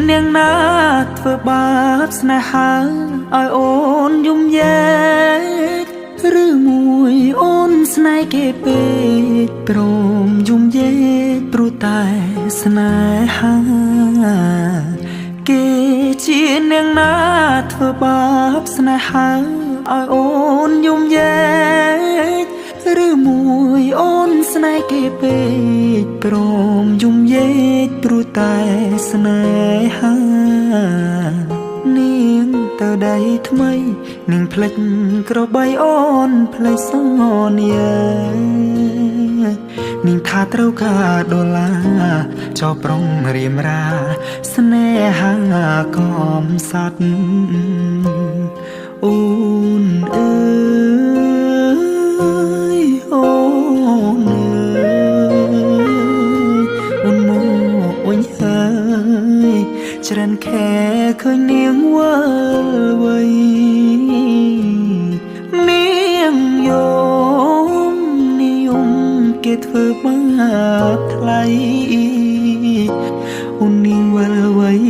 នាងណាធ្វើបាបស្នេហាឲ្យអូនយំយែកឬមួយអូនស្នេហ៍គេពេកព្រមយំយែកព្រោះតែស្នេហាគេជានាងណាធ្វើបាបស្នេហាឲ្យអូនយំយែកឬមួយអូនស្នេហ៍គេពេកព្រមយំយែកព្រោះតែស្នេហានាងទៅដៃថ្មីនាងផ្លេចក្របីអូនផ្លេចសនានាងថាត្រូវការដុល្លារចោប្រុងរៀមរាស្នេហាកំសត់អូនអើយអូនអើយអូនមកវិញហើយច្រើនខែឃើញនាងវិលវ័យនាងយំនិយមគេធ្វើបាបថ្លៃអូននាងវិលវ័យ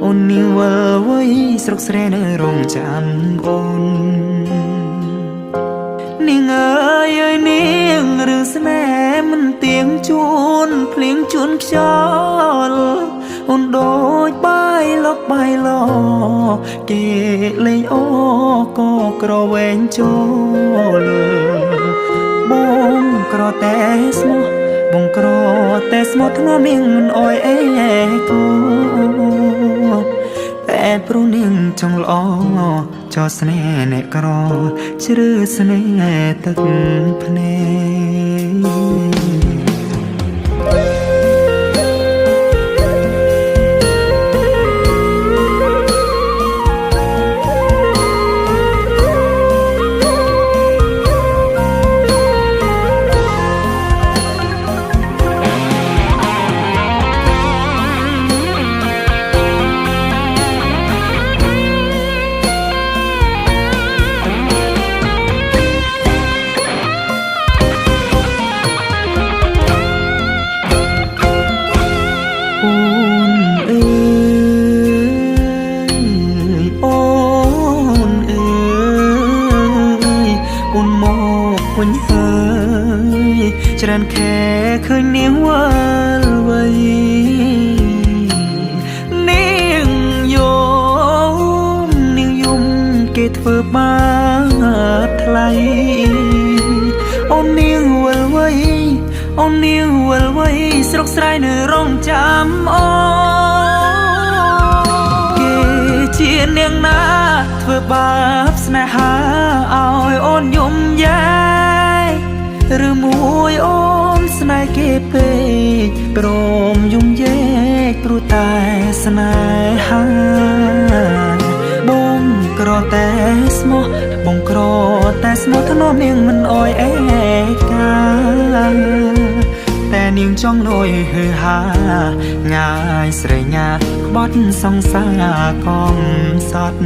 អូននាងវិលវ័យស្រុកស្រែនៅរងចាំអូននាងអើយអើយនាងរឿងស្នេហ៍មិនទៀងជួនភ្លៀងជួនខ្យល់អូនដូចបាយលុកបាយឡគេលេងអូក៏ក្រវែងចូលបងក្រតែស្មោះបងក្រតែស្មោះធ្ងន់នាងមិនអោយអេគូតែព្រោះនាងចង់ល្អចោស្នេហ៍អ្នកក្រជ្រឺស្នេហ៍ទឹកភ្នែកវិញហើយច្រើនខែឃើញនាងវិលវ័យនាងយំគេធ្វើបាបថ្លៃអូននាងវិលវ័យអូននាងវិលវ័យស្រុកស្រែនៅរងចាំអូគេជានាងណាធ្វើបាបស្នេហាឲ្យអូនយំយែឬមួយអូនស្នេហ៍គេពេកព្រមយំយែកព្រោះតែស្នេហាបងក្រតែស្មោះបងក្រតែស្មោះធ្នមនាងមិនអោយអេកាតែនាងចង់លយហឺហាងាយស្រេងាក្បត់សង្សារកំសត់